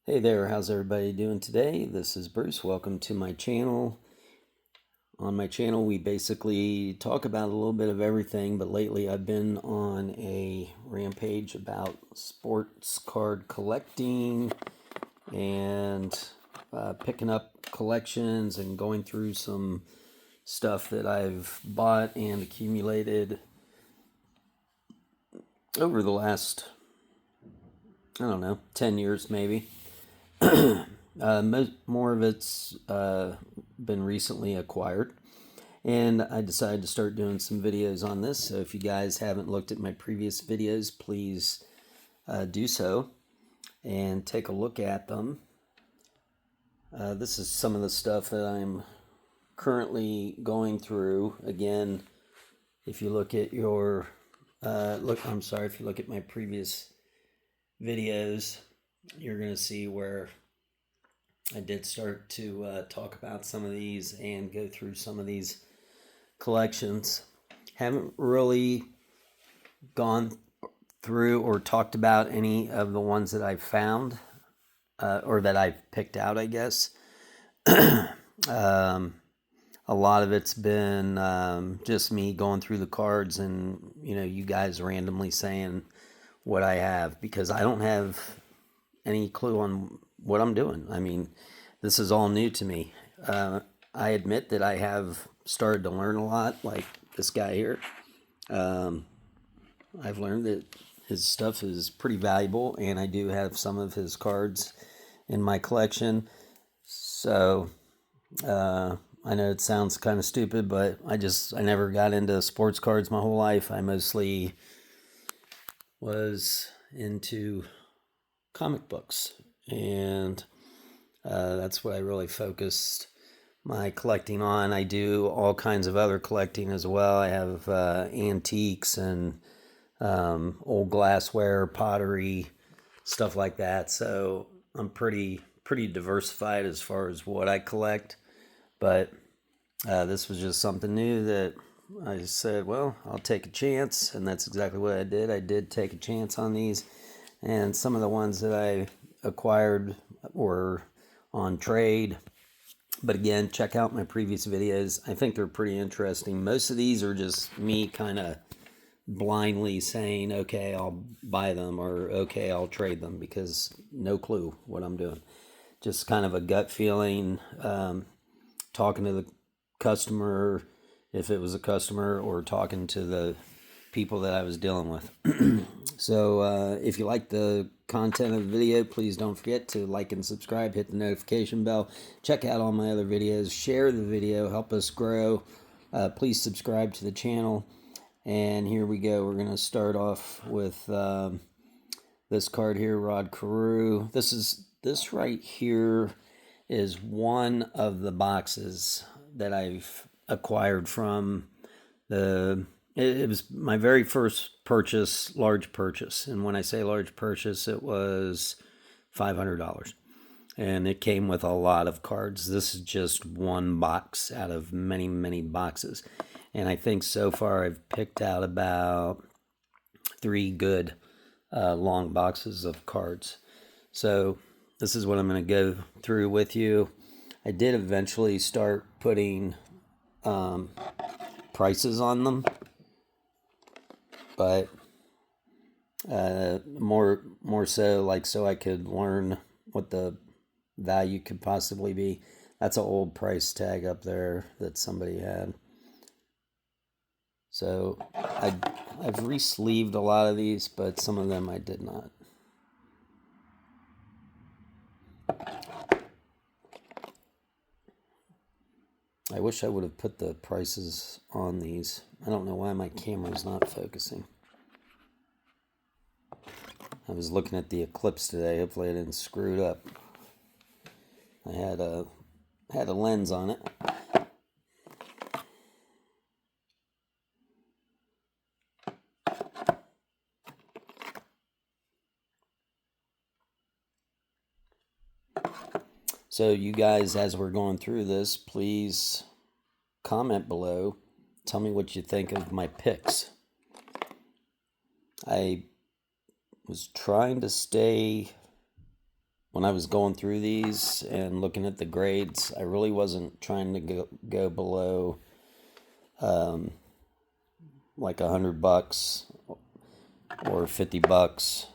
Hey there, how's everybody doing today? This is Bruce. Welcome to my channel. On my channel, we basically talk about a little bit of everything, but lately I've been on a rampage about sports card collecting and picking up collections and going through some stuff that I've bought and accumulated over the last, I don't know, 10 years maybe. More of it's been recently acquired, and I decided to start doing some videos on this. So if you guys haven't looked at my previous videos, please do so and take a look at them. This is some of the stuff that I'm currently going through. Again, if you look at your if you look at my previous videos, you're going to see where I did start to talk about some of these and go through some of these collections. Haven't really gone through or talked about any of the ones that I've found or that I've picked out, I guess. um, a lot of it's been just me going through the cards and, you guys randomly saying what I have because I don't have any clue on what I'm doing. I mean, this is all new to me. I admit that I have started to learn a lot, like this guy here. I've learned that his stuff is pretty valuable, and I do have some of his cards in my collection. So I know it sounds kind of stupid, but I never got into sports cards my whole life. I mostly was into comic books, and that's what I really focused my collecting on. I do all kinds of other collecting as well. I have antiques and old glassware, pottery, stuff like that. So I'm pretty diversified as far as what I collect. But this was just something new that I said, well, I'll take a chance, and that's exactly what I did. I did take a chance on these, and some of the ones that I acquired were on trade. But again, check out my previous videos. I think they're pretty interesting. Most of these are just me kind of blindly saying, okay, I'll buy them, or okay, I'll trade them, because no clue what I'm doing. Just kind of a gut feeling, talking to the customer, if it was a customer, or talking to the people that I was dealing with. So if you like the content of the video, please don't forget to like and subscribe, hit the notification bell, check out all my other videos, share the video, help us grow. Please subscribe to the channel. And here we go. We're going to start off with this card here, Rod Carew. This right here is one of the boxes that I've acquired from the. It was my very first purchase, large purchase, and when I say large purchase, it was $500, and it came with a lot of cards. This is just one box out of many, many boxes, and I think so far I've picked out about 3 good long boxes of cards. So this is what I'm going to go through with you. I did eventually start putting prices on them, but more so like so I could learn what the value could possibly be. That's an old price tag up there that somebody had. So I've re-sleeved a lot of these, but some of them I did not. I wish I would have put the prices on these. I don't know why my camera's not focusing. I was looking at the Eclipse today. Hopefully I didn't screw it up. I had a lens on it. So you guys, as we're going through this, please comment below. Tell me what you think of my picks. I was trying to stay when I was going through these and looking at the grades, I really wasn't trying to go below like $100 or $50.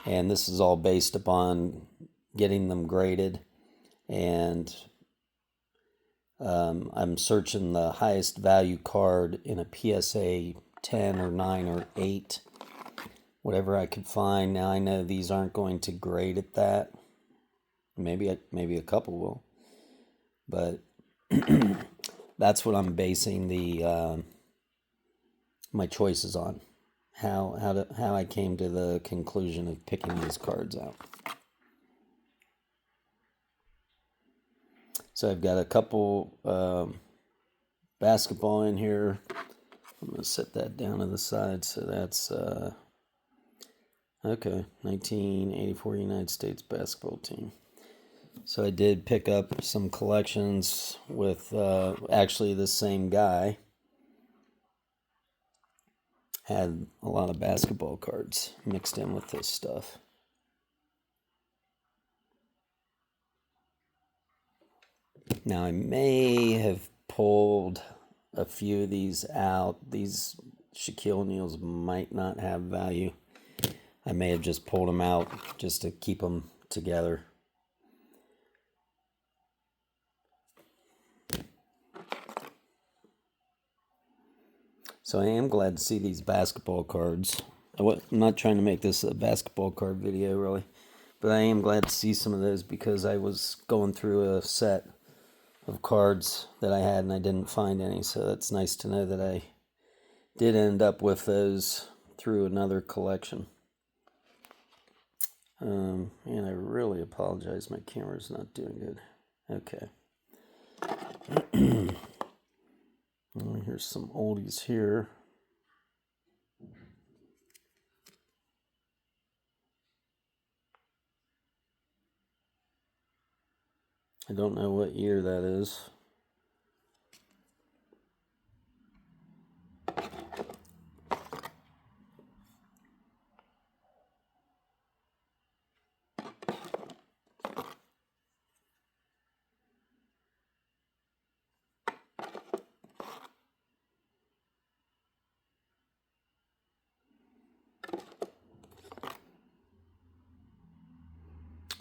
And this is all based upon getting them graded. And I'm searching the highest value card in a PSA 10 or 9 or 8, whatever I could find. Now I know these aren't going to grade at that. Maybe a couple will, but that's what I'm basing the my choices on. How I came to the conclusion of picking these cards out. So I've got a couple basketball in here. I'm going to set that down to the side. So that's, okay, 1984 United States basketball team. So I did pick up some collections with actually the same guy. Had a lot of basketball cards mixed in with this stuff. Now I may have pulled a few of these out. These Shaquille O'Neals might not have value. I may have just pulled them out just to keep them together. So I am glad to see these basketball cards. I'm not trying to make this a basketball card video really, but I am glad to see some of those because I was going through a set of cards that I had and I didn't find any. So that's nice to know that I did end up with those through another collection. And I really apologize. My camera's not doing good. Okay. Here's some oldies here. I don't know what year that is.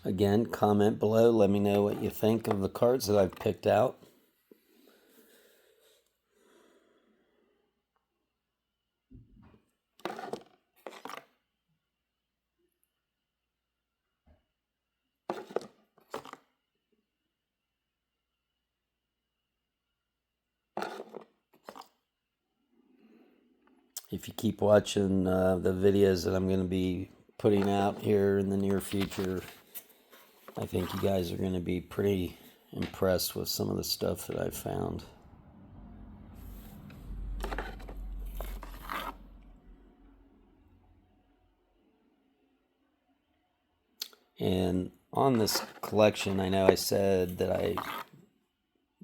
Again, comment below. Let me know what you think of the cards that I've picked out. If you keep watching the videos that I'm going to be putting out here in the near future, I think you guys are going to be pretty impressed with some of the stuff that I've found. And on this collection, I know I said that I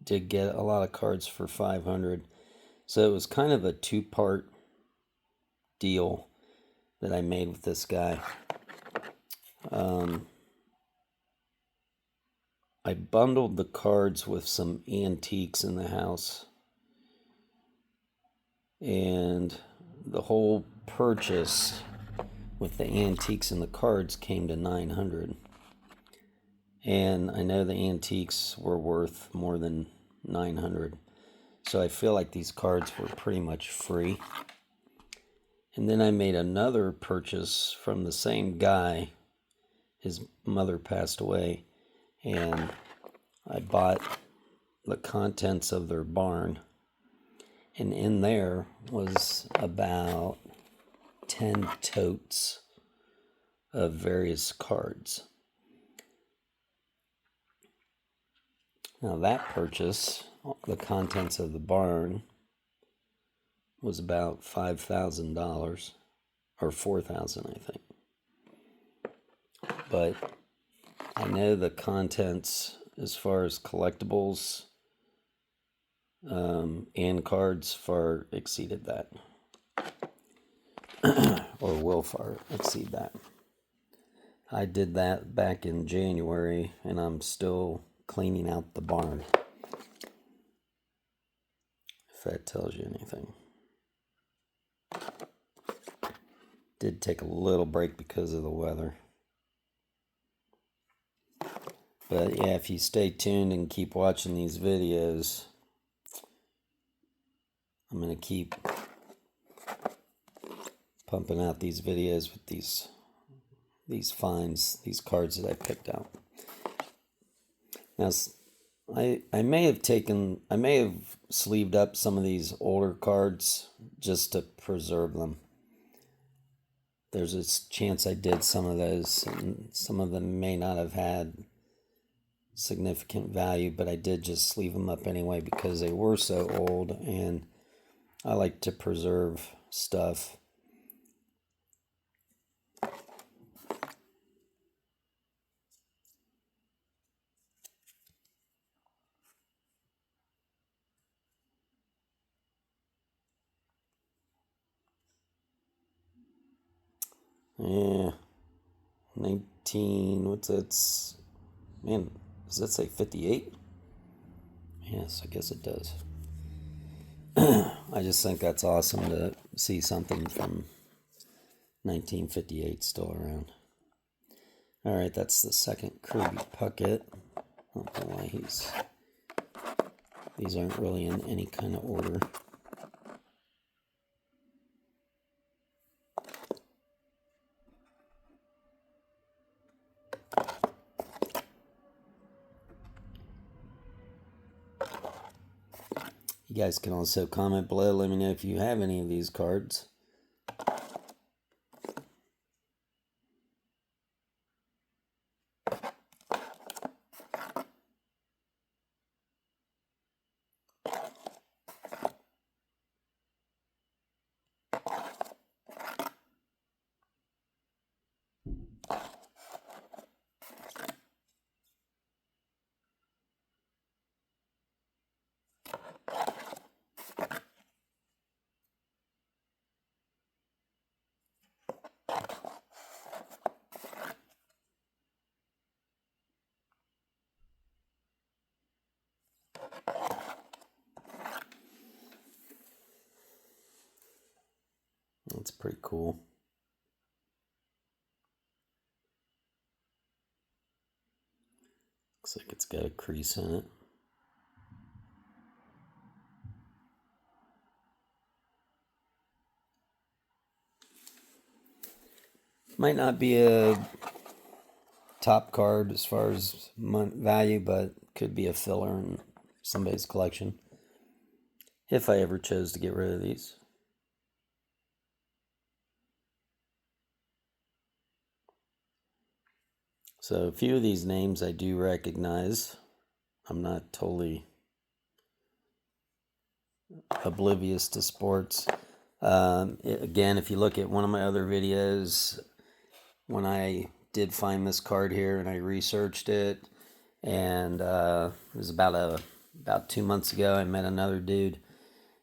did get a lot of cards for $500. So it was kind of a two-part deal that I made with this guy. I bundled the cards with some antiques in the house. And the whole purchase with the antiques and the cards came to $900. And I know the antiques were worth more than $900. So I feel like these cards were pretty much free. And then I made another purchase from the same guy. His mother passed away. And I bought the contents of their barn. And in there was about 10 totes of various cards. Now that purchase, the contents of the barn, was about $5,000 or $4,000, I think. But I know the contents as far as collectibles and cards far exceeded that, or will far exceed that. I did that back in January, and I'm still cleaning out the barn, if that tells you anything. Did take a little break because of the weather. But yeah, if you stay tuned and keep watching these videos, I'm going to keep pumping out these videos with these finds, these cards that I picked out. Now, I may have sleeved up some of these older cards just to preserve them. There's a chance I did some of those, and some of them may not have had significant value, but I did just sleeve them up anyway because they were so old, and I like to preserve stuff. Yeah, 19, what's that? Man, does that say 58? Yes, I guess it does. I just think that's awesome to see something from 1958 still around. All right, that's the second Kirby Puckett. I don't know why these aren't really in any kind of order. You guys can also comment below. Let me know if you have any of these cards. That's pretty cool. Looks like it's got a crease in it. Might not be a top card as far as value, but could be a filler in somebody's collection if I ever chose to get rid of these. So a few of these names I do recognize. I'm not totally oblivious to sports. Again, if you look at one of my other videos, when I did find this card here and I researched it, and it was about 2 months ago, I met another dude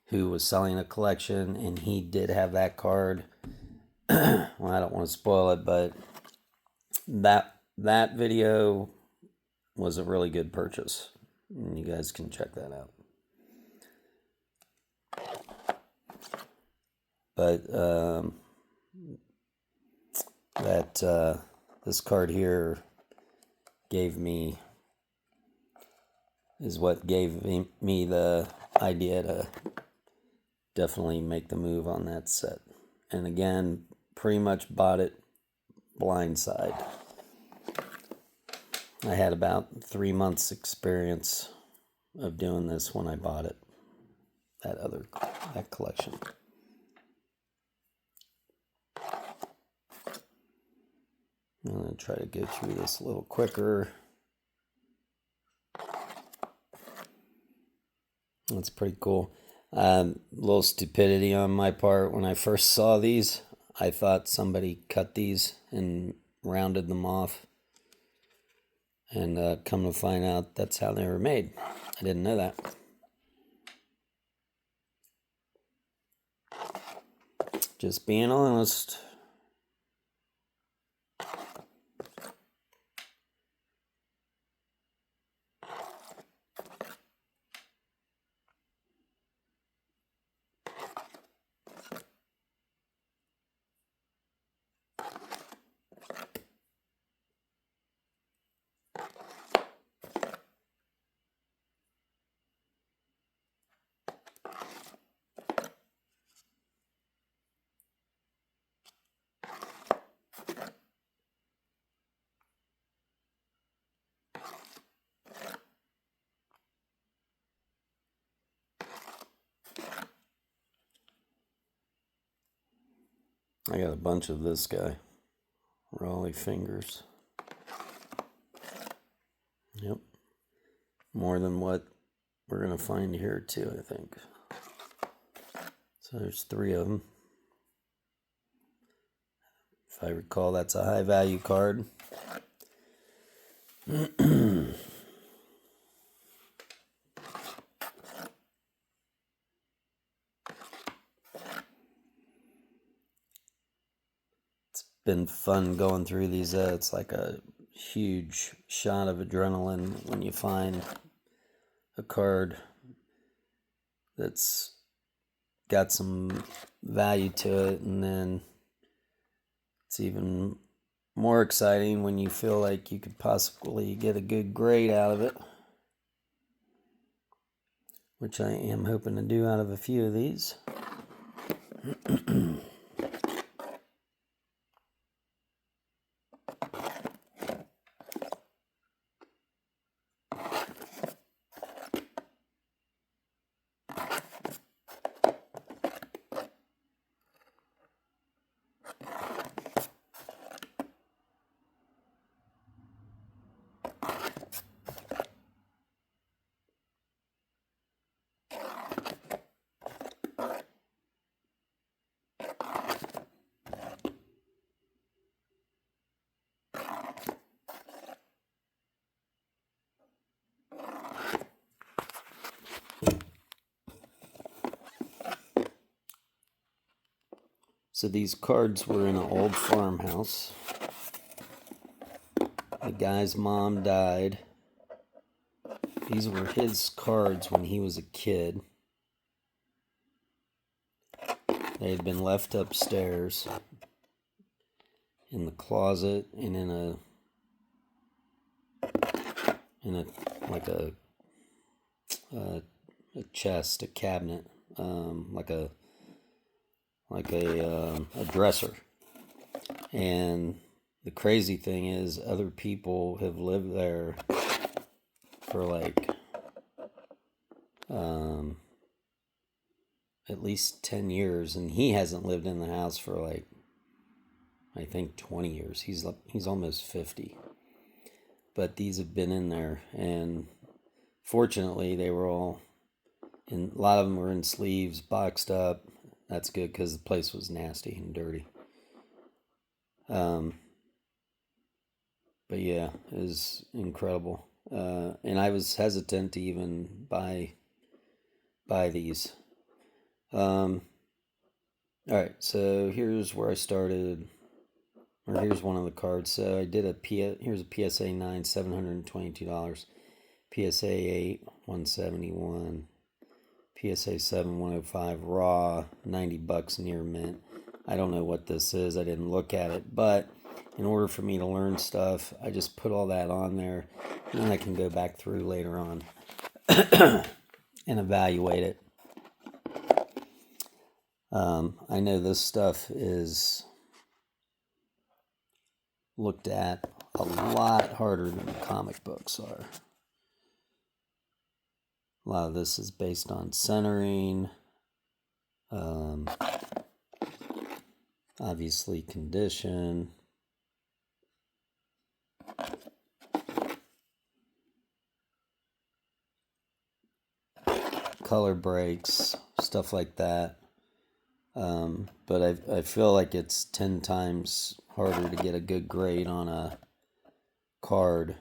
who was selling a collection, and he did have that card. Well, I don't want to spoil it, but that video was a really good purchase, and you guys can check that out. But this card here is what gave me the idea to definitely make the move on that set. And again, pretty much bought it blindside. I had about 3 months experience of doing this when I bought it, that collection. I'm going to try to go through this a little quicker. That's pretty cool. Little stupidity on my part. When I first saw these, I thought somebody cut these and rounded them off. And come to find out, that's how they were made. I didn't know that. Just being honest. I got a bunch of this guy, Raleigh Fingers. Yep, more than what we're going to find here too, I think. So there's 3 of them. If I recall, that's a high value card. It's been fun going through these. It's like a huge shot of adrenaline when you find a card that's got some value to it, and then it's even more exciting when you feel like you could possibly get a good grade out of it, which I am hoping to do out of a few of these. So these cards were in an old farmhouse. The guy's mom died. These were his cards when he was a kid. They had been left upstairs in the closet and in a chest, a cabinet, like a dresser. And the crazy thing is, other people have lived there for like at least 10 years, and he hasn't lived in the house for like, I think 20 years. He's almost 50. But these have been in there, and fortunately they were all in, a lot of them were in sleeves, boxed up. That's good because the place was nasty and dirty. But yeah, it was incredible. And I was hesitant to even buy these. All right, so here's where I started, or here's one of the cards. So I did here's a PSA 9, $722, PSA 8, 171, PSA 7, 105, raw, $90 near mint. I don't know what this is. I didn't look at it, but in order for me to learn stuff, I just put all that on there, and then I can go back through later on and evaluate it. I know this stuff is looked at a lot harder than comic books are. A lot of this is based on centering, obviously condition, color breaks, stuff like that. But I feel like it's 10 times harder to get a good grade on a card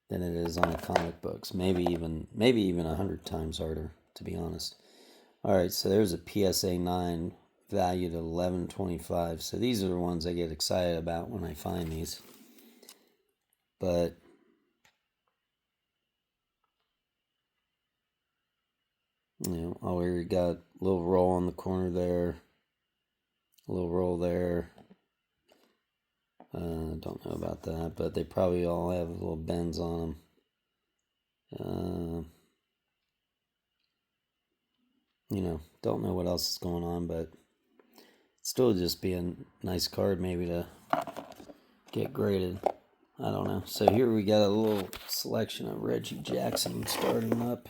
than it is on comic books. Maybe even 100 times harder, to be honest. All right, so there's a PSA 9 valued at $11.25. So these are the ones I get excited about when I find these. But oh, here you got a little roll on the corner there, a little roll there. Don't know about that, but they probably all have little bends on them. Don't know what else is going on, but still just be a nice card maybe to get graded. I don't know. So here we got a little selection of Reggie Jackson starting up.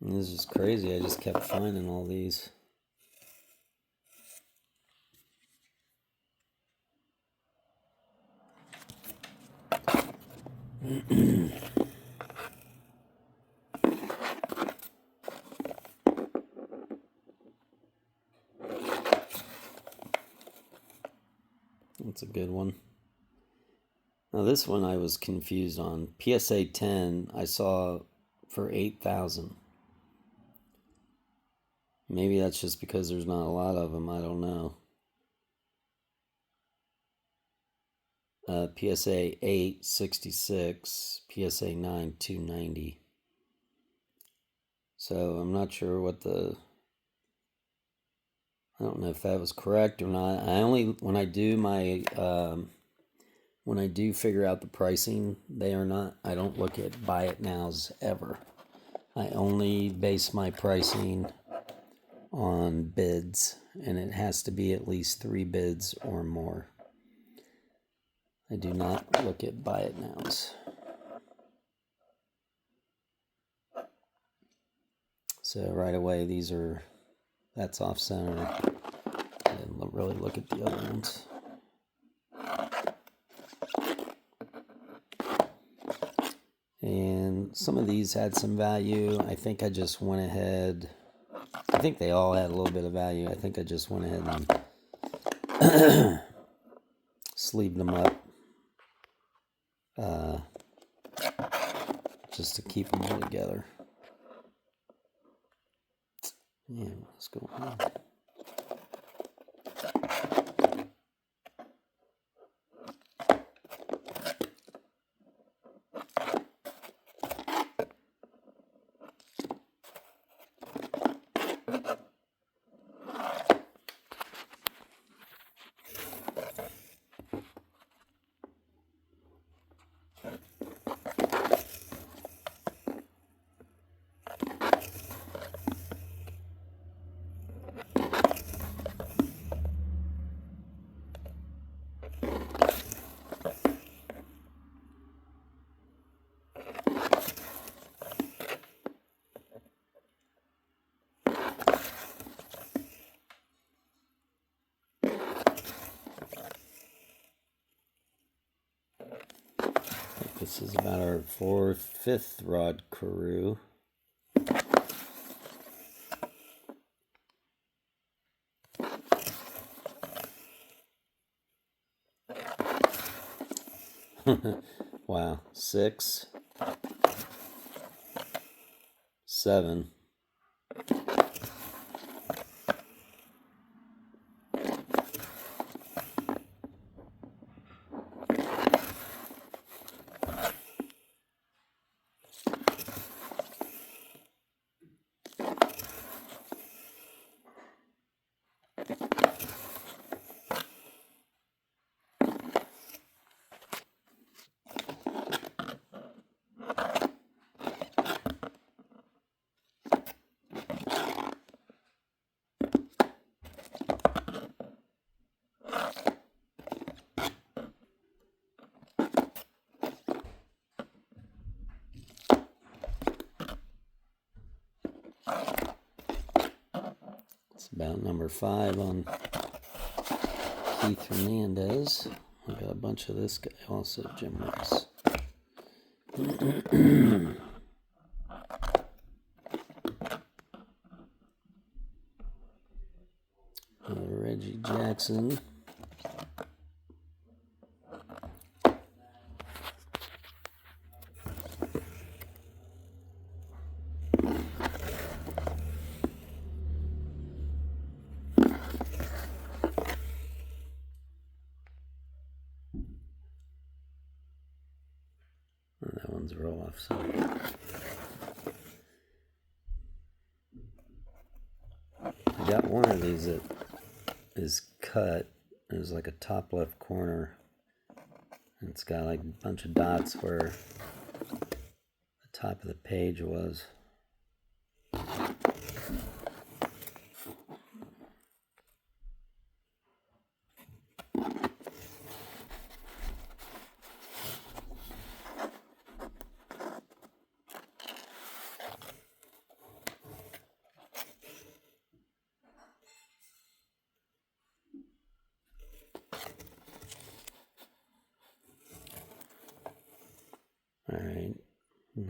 And this is crazy. I just kept finding all these. That's a good one. Now this one I was confused on. PSA 10 I saw for 8,000. Maybe that's just because there's not a lot of them. I don't know. PSA 8 66, PSA 9 290. So I'm not sure what I don't know if that was correct or not. I only when I do figure out the pricing, I don't look at buy it nows ever. I only base my pricing on bids, and it has to be at least 3 bids or more. I do not look at buy it nows. So right away, that's off center. I didn't really look at the other ones. And some of these had some value. I think I just went ahead. I think they all had a little bit of value. I think I just went ahead and sleeved them up just to keep them all together. Yeah, what's going on? This is about our fifth rod Karoo. Wow, 6, 7. It's about number 5 on Keith Hernandez. I got a bunch of this guy also, Jim Ross. Reggie Jackson. That one's roll off. So I got one of these that is cut. There's like a top left corner. And it's got like a bunch of dots where the top of the page was.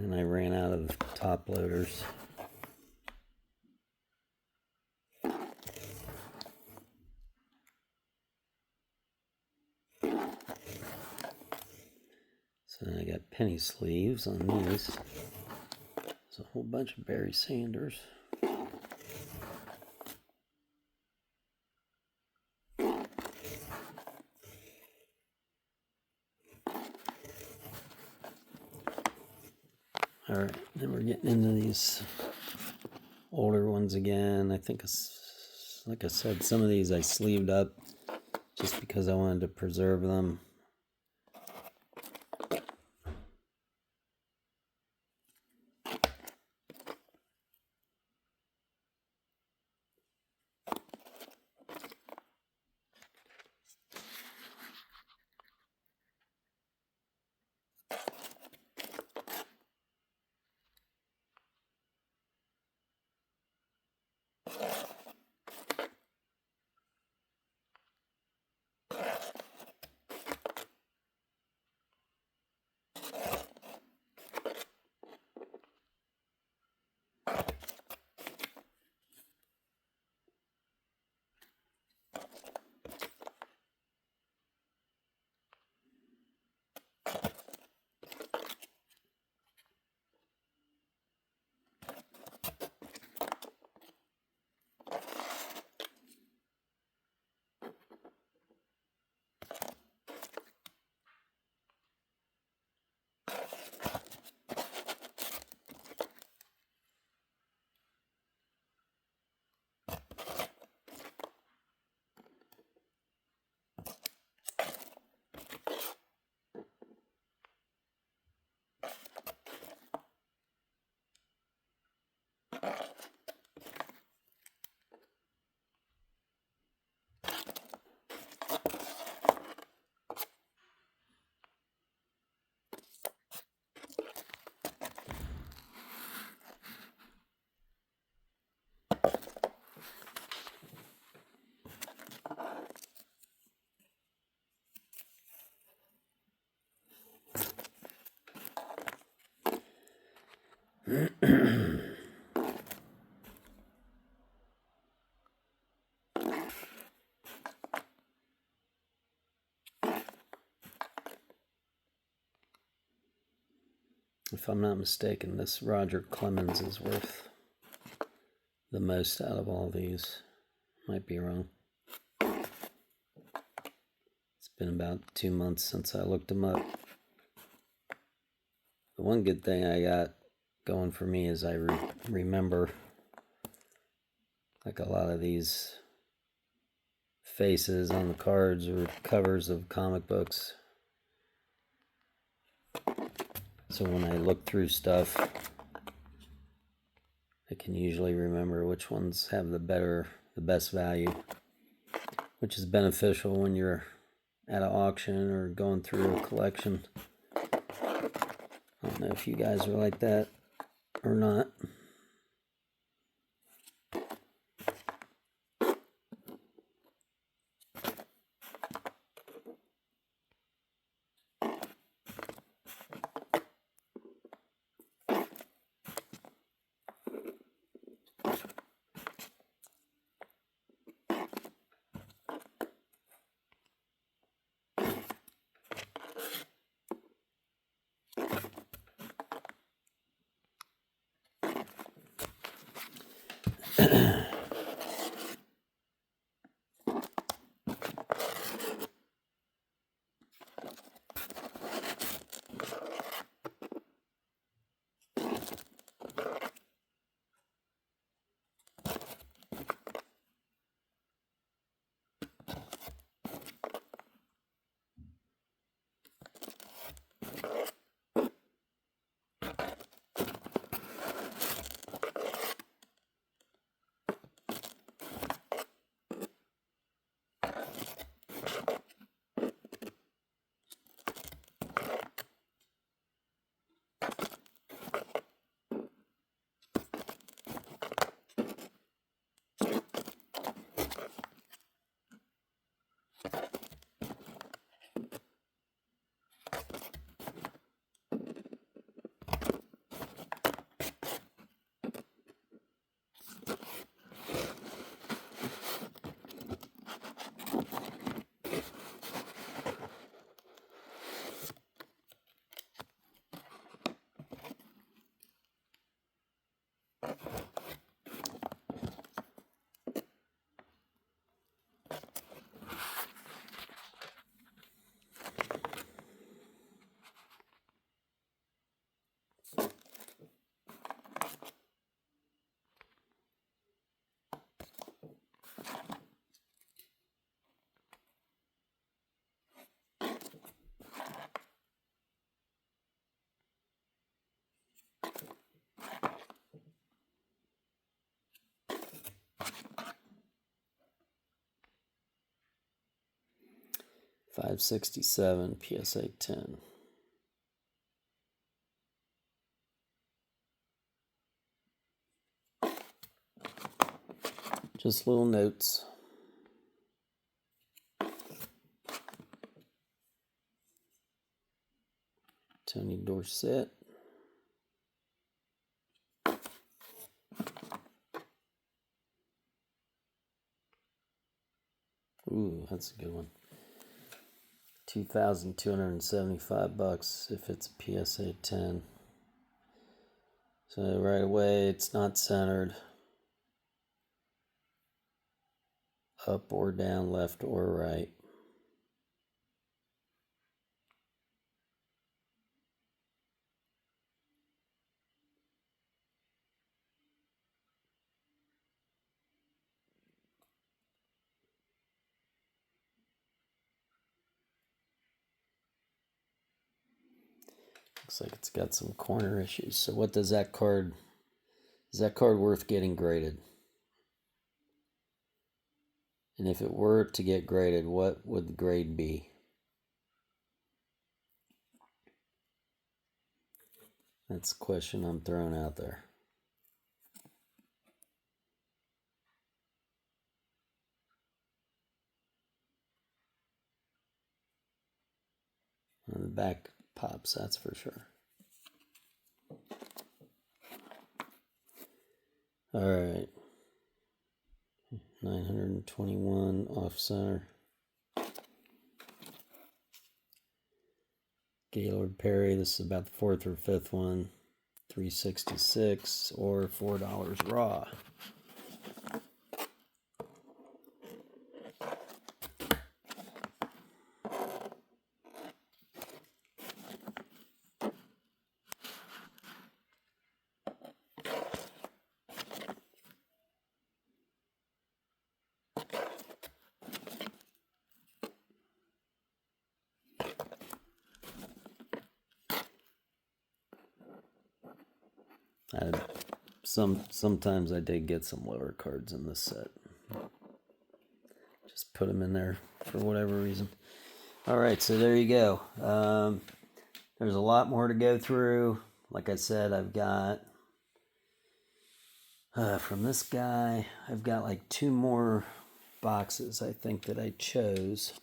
and I ran out of top loaders. So then I got penny sleeves on these. There's a whole bunch of Barry Sanders. Alright, then we're getting into these older ones again. I think, like I said, some of these I sleeved up just because I wanted to preserve them. If I'm not mistaken, this Roger Clemens is worth the most out of all these. Might be wrong. It's been about 2 months since I looked them up. The one good thing I got going for me is I remember, like, a lot of these faces on the cards or covers of comic books. So when I look through stuff, I can usually remember which ones have the best value, which is beneficial when you're at an auction or going through a collection. I don't know if you guys are like that or not. $567 PSA 10. Just little notes. Tony Dorsett. Ooh, that's a good one. $2,275 if it's a PSA 10. So right away, it's not centered. Up or down, left or right. Looks like it's got some corner issues. So what does that card, is that card worth getting graded? And if it were to get graded, what would the grade be? That's the question I'm throwing out there. And the back pops, that's for sure. All right. 921 off center. Gaylord Perry, this is about the fourth or fifth one. 366 or $4 raw. Sometimes I did get some lower cards in this set. Just put them in there for whatever reason. All right, so there you go. There's a lot more to go through. Like I said, I've got from this guy, I've got like 2 more boxes I think that I chose.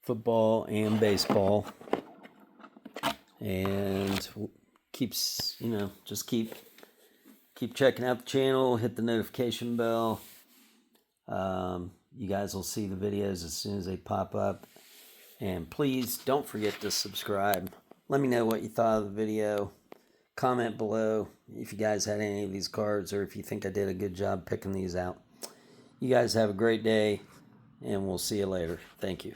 Football and baseball. And keeps, just keep checking out the channel, hit the notification bell. You guys will see the videos as soon as they pop up. And please don't forget to subscribe. Let me know what you thought of the video. Comment below if you guys had any of these cards or if you think I did a good job picking these out. You guys have a great day, and we'll see you later. Thank you.